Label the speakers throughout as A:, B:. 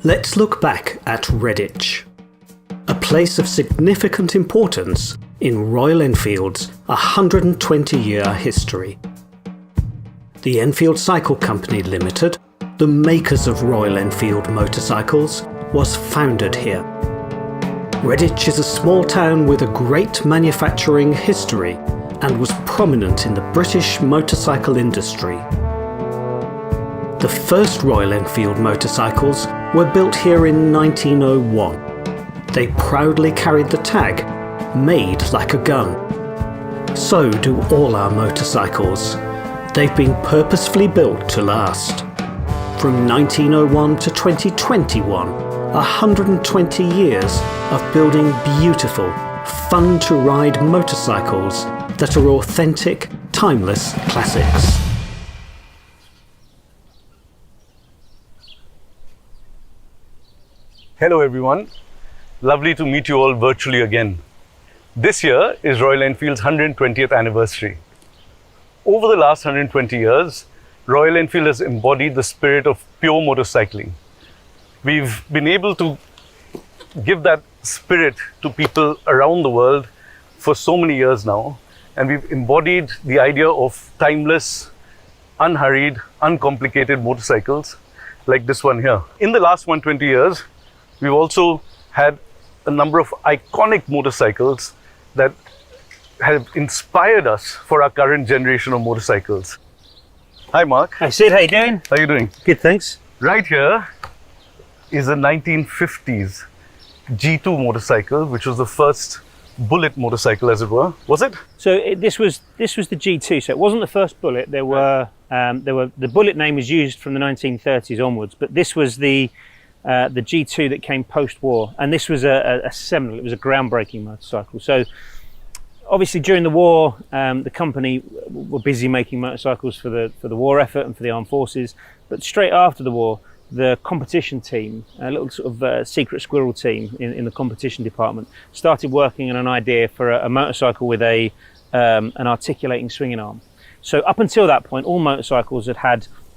A: Let's look back at Redditch, a place of significant importance in Royal Enfield's 120-year history. The Enfield Cycle Company Limited, the makers of Royal Enfield motorcycles, was founded here. Redditch is a small town with a great manufacturing history and was prominent in the British motorcycle industry. The first Royal Enfield motorcycles were built here in 1901. They proudly carried the tag, "Made like a gun." So do all our motorcycles. They've been purposefully built to last. From 1901 to 2021, 120 years of building beautiful, fun-to-ride motorcycles that are authentic, timeless classics.
B: Hello everyone, lovely to meet you all virtually again. This year is Royal Enfield's 120th anniversary. Over the last 120 years, Royal Enfield has embodied the spirit of pure motorcycling. We've been able to give that spirit to people around the world for so many years now, and we've embodied the idea of timeless, unhurried, uncomplicated motorcycles like this one here. In the last 120 years, we've also had a number of iconic motorcycles that have inspired us for our current generation of motorcycles. Hi Mark.
C: Hi Sid, how you doing?
B: How are you doing?
C: Good, thanks.
B: Right here is a 1950s G2 motorcycle, which was the first bullet motorcycle, as it were. Was it?
C: So this was the G2. So it wasn't the first bullet. There were the bullet name was used from the 1930s onwards, but this was the G2 that came post-war, and this was a seminal. It was a groundbreaking motorcycle. So obviously during the war, the company were busy making motorcycles for the war effort and for the armed forces. But straight after the war, the competition team, a little sort of secret squirrel team in the competition department, started working on an idea for a motorcycle with an articulating swinging arm. So up until that point, all motorcycles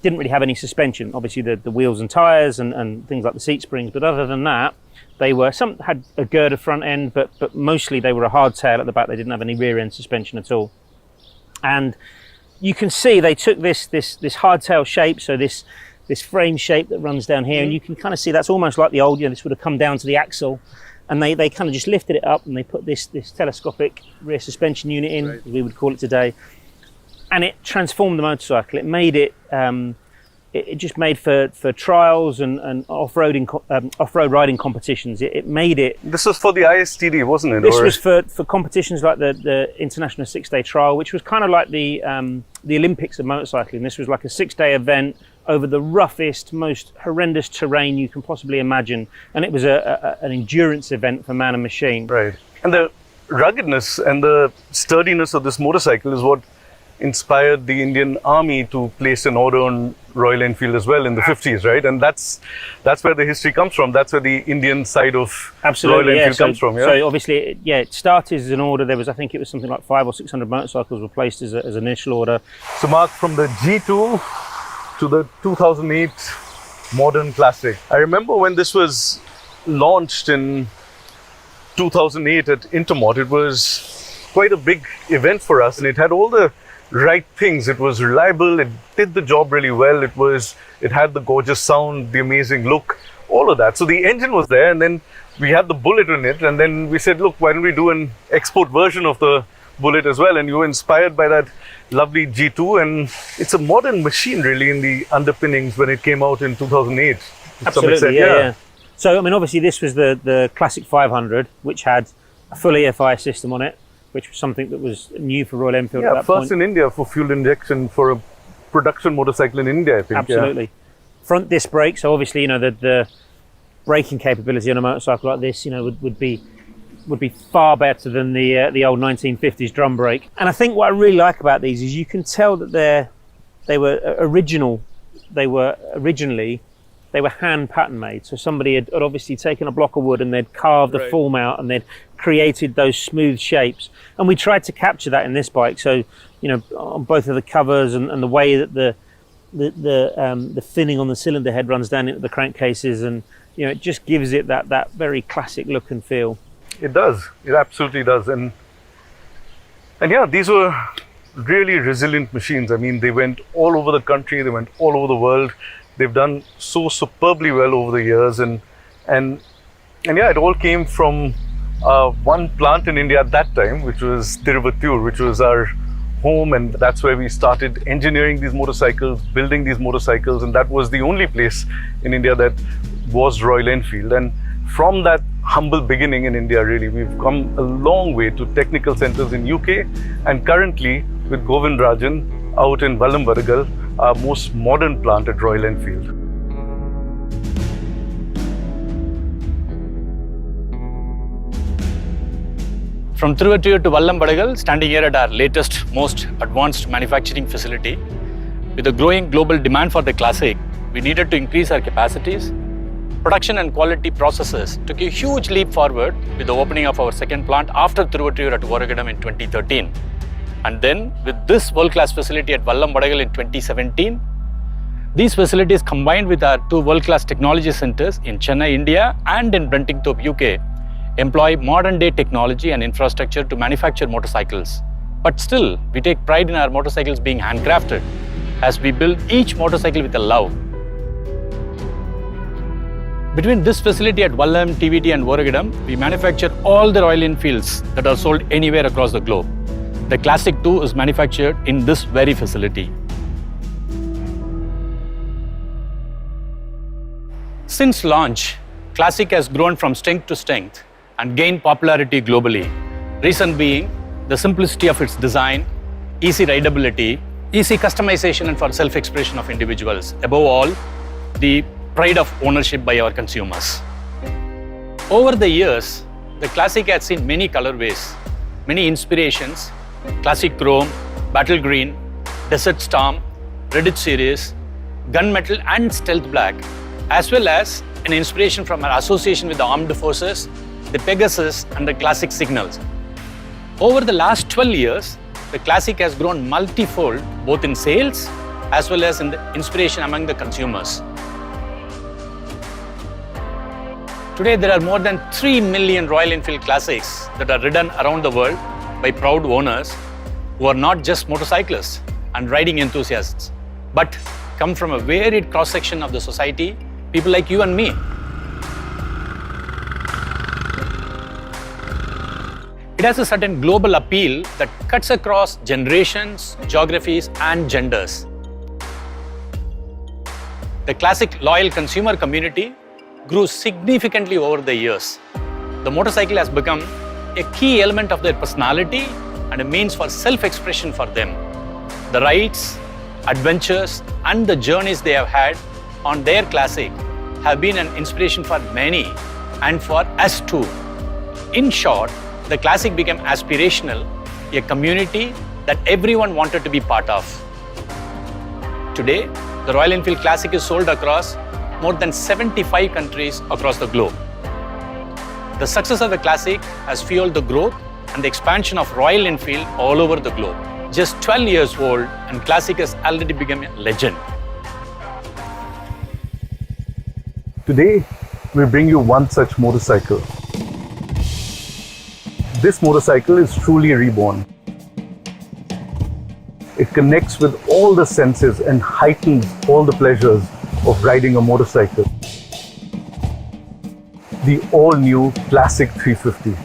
C: didn't really have any suspension. Obviously the wheels and tyres and things like the seat springs, but other than that, some had a girder front end, but mostly they were a hard tail at the back. They didn't have any rear end suspension at all. And you can see they took this hardtail shape, so this frame shape that runs down here, and you can kind of see that's almost like the old, this would have come down to the axle, and they kind of just lifted it up and they put this telescopic rear suspension unit in, right, as we would call it today, and it transformed the motorcycle. It made it, it just made for trials and off-road riding competitions. It made it.
B: This was for the ISTD, wasn't it?
C: This was for competitions like the International 6-Day Trial, which was kind of like the Olympics of motorcycling. This was like a 6-day event over the roughest, most horrendous terrain you can possibly imagine, and it was an endurance event for man and machine.
B: Right, and the ruggedness and the sturdiness of this motorcycle is what inspired the Indian Army to place an order on Royal Enfield as well in the 50s, right? And that's where the history comes from. That's where the Indian side of Royal Enfield comes from. Yeah.
C: So obviously, it started as an order. There was, I think it was something like 500 or 600 motorcycles were placed as an initial order.
B: So Mark, from the G2 to the 2008 modern classic. I remember when this was launched in 2008 at Intermot, it was quite a big event for us, and it had all the right things. It was reliable, it did the job really well, it had the gorgeous sound, the amazing look, all of that. So the engine was there, and then we had the Bullet in it, and then we said, look, why don't we do an export version of the Bullet as well? And you were inspired by that lovely G2, and it's a modern machine really in the underpinnings when it came out in 2008.
C: Absolutely, yeah. So I mean, obviously this was the classic 500, which had a full EFI system on it, which was something that was new for Royal Enfield at that point.
B: First in India for fuel injection for a production motorcycle in India, I think.
C: Absolutely. Yeah. Front disc brakes, so obviously, the braking capability on a motorcycle like this, would be far better than the old 1950s drum brake. And I think what I really like about these is you can tell that they were originally hand pattern made. So somebody had obviously taken a block of wood and they'd carved a form out and they'd created those smooth shapes. And we tried to capture that in this bike. So, on both of the covers and the way that the thinning on the cylinder head runs down into the crankcases, and you know, it just gives it that very classic look and feel.
B: It does. It absolutely does. And yeah, these were really resilient machines. I mean, they went all over the country. They went all over the world. They've done so superbly well over the years. And yeah, it all came from one plant in India at that time, which was Tiruvattur, which was our home, and that's where we started engineering these motorcycles, building these motorcycles, and that was the only place in India that was Royal Enfield. And from that humble beginning in India, really, we've come a long way to technical centers in UK, and currently with Govind Rajan out in Vallambaragal, our most modern plant at Royal Enfield.
D: From Tiruvattur to Vallambaragal, standing here at our latest, most advanced manufacturing facility. With the growing global demand for the Classic, we needed to increase our capacities. Production and quality processes took a huge leap forward with the opening of our second plant after Tiruvattur at Oragadam in 2013. And then with this world-class facility at Vallambaragal in 2017, these facilities combined with our two world-class technology centers in Chennai, India and in Brentingthorpe, UK, employ modern-day technology and infrastructure to manufacture motorcycles. But still, we take pride in our motorcycles being handcrafted as we build each motorcycle with a love. Between this facility at Vallam, TVT and Oragadam, we manufacture all the Royal Enfields that are sold anywhere across the globe. The Classic 2 is manufactured in this very facility. Since launch, Classic has grown from strength to strength and gained popularity globally. Reason being the simplicity of its design, easy rideability, easy customization and for self-expression of individuals. Above all, the pride of ownership by our consumers. Over the years, the Classic has seen many colorways, many inspirations: Classic Chrome, Battle Green, Desert Storm, Reddit Series, Gunmetal and Stealth Black, as well as an inspiration from our association with the armed forces, the Pegasus and the Classic Signals. Over the last 12 years, the Classic has grown multifold, both in sales as well as in the inspiration among the consumers. Today, there are more than 3 million Royal Enfield Classics that are ridden around the world by proud owners who are not just motorcyclists and riding enthusiasts, but come from a varied cross-section of the society, people like you and me. It has a certain global appeal that cuts across generations, geographies, and genders. The Classic loyal consumer community grew significantly over the years. The motorcycle has become a key element of their personality and a means for self-expression for them. The rides, adventures, and the journeys they have had on their Classic have been an inspiration for many and for us too. In short, the Classic became aspirational, a community that everyone wanted to be part of. Today, the Royal Enfield Classic is sold across more than 75 countries across the globe. The success of the Classic has fueled the growth and the expansion of Royal Enfield all over the globe. Just 12 years old, and Classic has already become a legend.
B: Today, we bring you one such motorcycle. This motorcycle is truly reborn. It connects with all the senses and heightens all the pleasures of riding a motorcycle. The all-new Classic 350.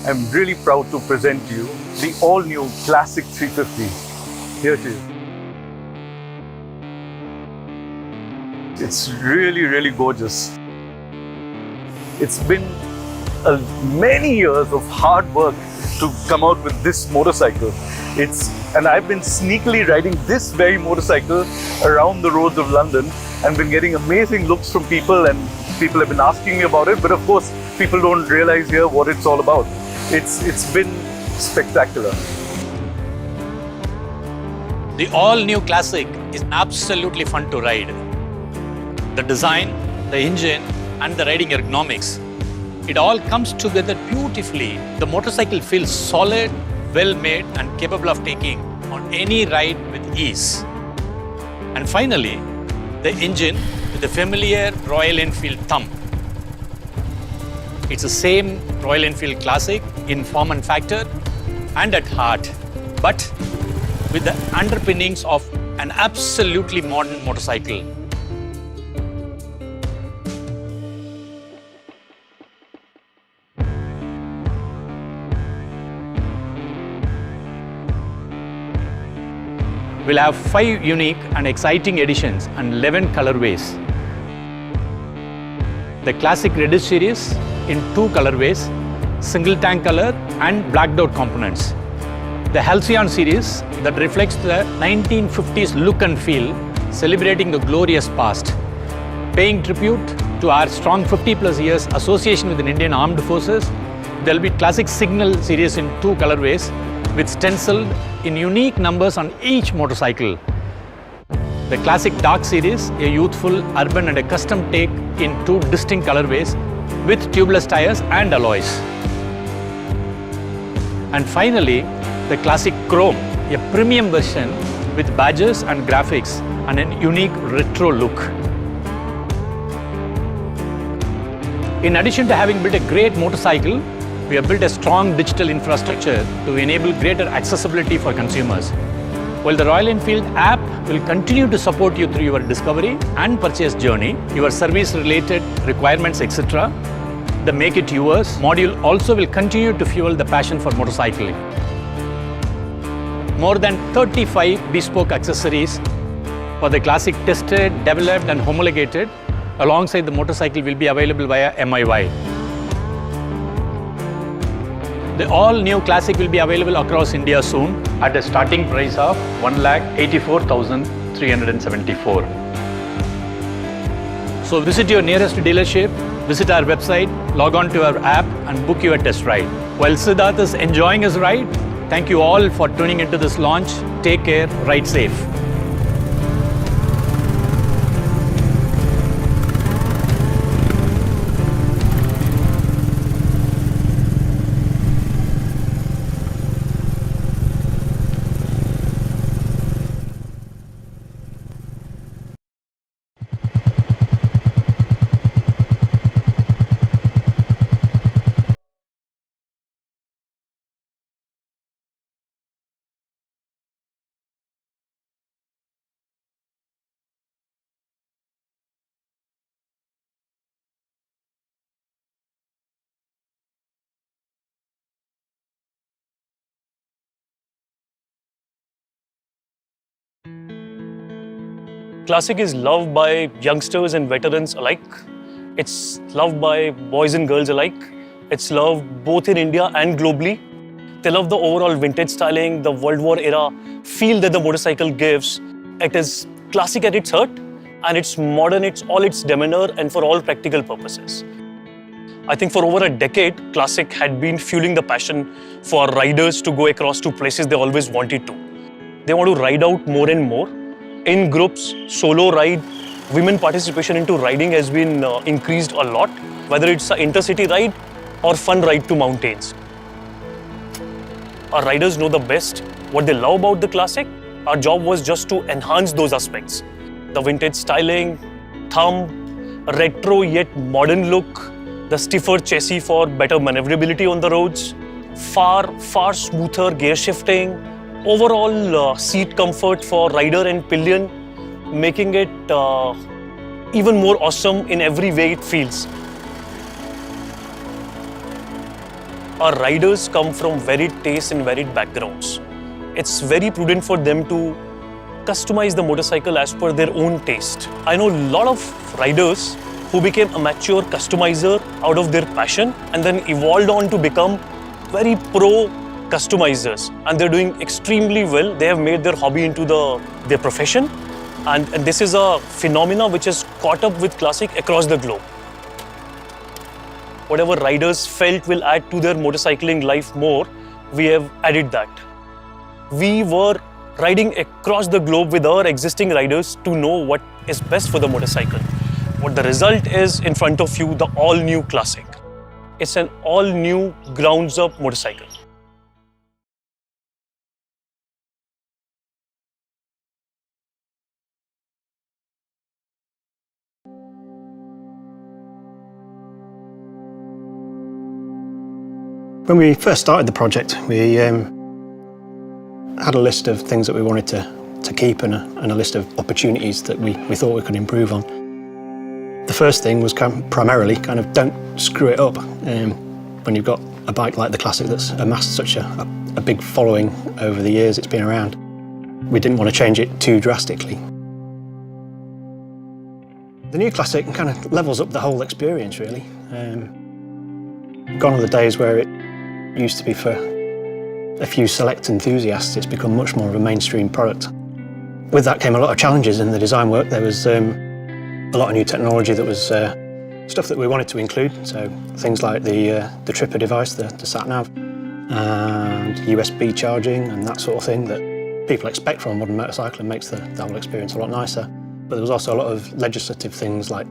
B: I'm really proud to present to you the all-new Classic 350. Here it is. It's really, really gorgeous. It's been many years of hard work to come out with this motorcycle. And I've been sneakily riding this very motorcycle around the roads of London and been getting amazing looks from people, and people have been asking me about it, but of course people don't realize here what it's all about. It's been spectacular.
D: The all-new Classic is absolutely fun to ride. The design, the engine, and the riding ergonomics, it all comes together beautifully. The motorcycle feels solid, well-made, and capable of taking on any ride with ease. And finally, the engine with the familiar Royal Enfield thump. It's the same Royal Enfield Classic in form and factor and at heart, but with the underpinnings of an absolutely modern motorcycle. We'll have 5 unique and exciting editions and 11 colorways. The Classic Reddish series in 2 colorways, single tank color and blacked out components. The Halcyon series that reflects the 1950s look and feel, celebrating the glorious past. Paying tribute to our strong 50+ years association with the Indian Armed Forces, there'll be Classic Signal series in 2 colorways with stenciled in unique numbers on each motorcycle. The Classic Dark series, a youthful, urban and a custom take in 2 distinct colorways with tubeless tires and alloys. And finally, the Classic Chrome, a premium version with badges and graphics and a unique retro look. In addition to having built a great motorcycle, we have built a strong digital infrastructure to enable greater accessibility for consumers. While the Royal Enfield app will continue to support you through your discovery and purchase journey, your service-related requirements, etc., the Make It Yours module also will continue to fuel the passion for motorcycling. More than 35 bespoke accessories for the Classic tested, developed and homologated alongside the motorcycle will be available via MIY. The all-new Classic will be available across India soon at a starting price of 1,84,374. So visit your nearest dealership, visit our website, log on to our app and book your test ride. While Siddharth is enjoying his ride, thank you all for tuning into this launch. Take care, ride safe.
E: Classic is loved by youngsters and veterans alike. It's loved by boys and girls alike. It's loved both in India and globally. They love the overall vintage styling, the World War era feel that the motorcycle gives. It is classic at its heart and it's modern, it's all its demeanor and for all practical purposes. I think for over a decade, Classic had been fueling the passion for riders to go across to places they always wanted to. They want to ride out more and more. In groups, solo ride, women participation into riding has been increased a lot, whether it's an intercity ride or fun ride to mountains. Our riders know the best what they love about the Classic. Our job was just to enhance those aspects. The vintage styling, thumb, retro yet modern look, the stiffer chassis for better maneuverability on the roads, far smoother gear shifting, overall seat comfort for rider and pillion, making it even more awesome in every way it feels. our riders come from varied tastes and varied backgrounds. It's very prudent for them to customize the motorcycle as per their own taste. I know a lot of riders who became amateur customizer out of their passion and then evolved on to become very pro customizers, and they're doing extremely well. They have made their hobby into their profession, and this is a phenomena which has caught up with classic across the globe. Whatever riders felt will add to their motorcycling life more, we have added that. We were riding across the globe with our existing riders to know what is best for the motorcycle. What the result is in front of you, the all-new Classic. It's an all-new grounds-up motorcycle.
A: When we first started the project, we had a list of things that we wanted to keep and a list of opportunities that we thought we could improve on. The first thing was primarily don't screw it up. When you've got a bike like the Classic that's amassed such a big following over the years it's been around, we didn't want to change it too drastically. The new Classic kind of levels up the whole experience, really. Gone are the days where it used to be for a few select enthusiasts. It's become much more of a mainstream product. With that came a lot of challenges in the design work. There was a lot of new technology that was stuff that we wanted to include, so things like the Tripper device, the sat-nav, and USB charging and that sort of thing that people expect from a modern motorcycle and makes the whole experience a lot nicer. But there was also a lot of legislative things like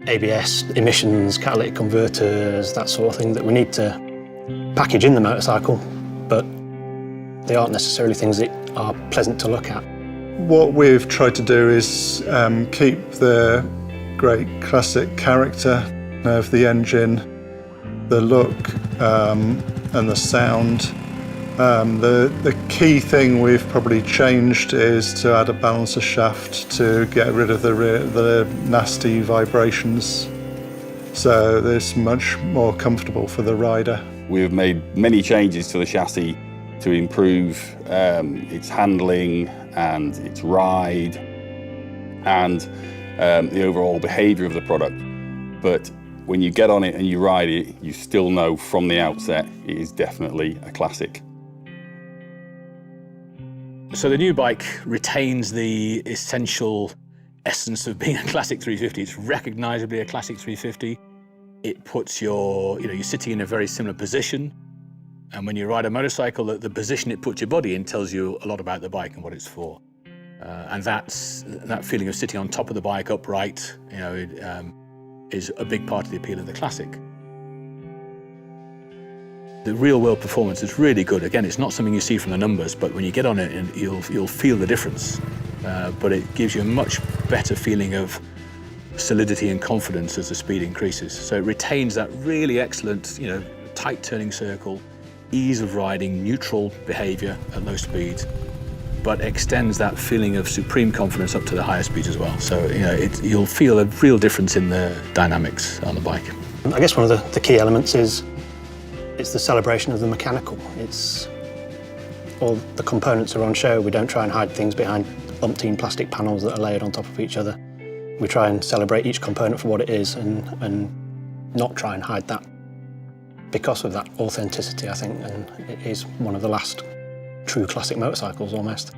A: ABS, emissions, catalytic converters, that sort of thing that we need to package in the motorcycle, but they aren't necessarily things that are pleasant to look at.
F: What we've tried to do is keep the great Classic character of the engine, the look and the sound. The key thing we've probably changed is to add a balancer shaft to get rid of the nasty vibrations, so it's much more comfortable for the rider.
G: We've made many changes to the chassis to improve its handling and its ride and the overall behaviour of the product. But when you get on it and you ride it, you still know from the outset it is definitely a Classic.
D: So the new bike retains the essential essence of being a Classic 350. It's recognisably a Classic 350. It puts you're sitting in a very similar position. And when you ride a motorcycle, the position it puts your body in tells you a lot about the bike and what it's for. And that feeling of sitting on top of the bike upright, is a big part of the appeal of the Classic. The real-world performance is really good. Again, it's not something you see from the numbers, but when you get on it, you'll feel the difference. But it gives you a much better feeling of solidity and confidence as the speed increases. So it retains that really excellent, tight turning circle, ease of riding, neutral behaviour at low speeds, but extends that feeling of supreme confidence up to the higher speeds as well. So you'll feel a real difference in the dynamics on the bike.
A: I guess one of the key elements is it's the celebration of the mechanical. It's all the components are on show. We don't try and hide things behind umpteen plastic panels that are layered on top of each other. We try and celebrate each component for what it is and not try and hide that. Because of that authenticity, I think, and it is one of the last true Classic motorcycles almost.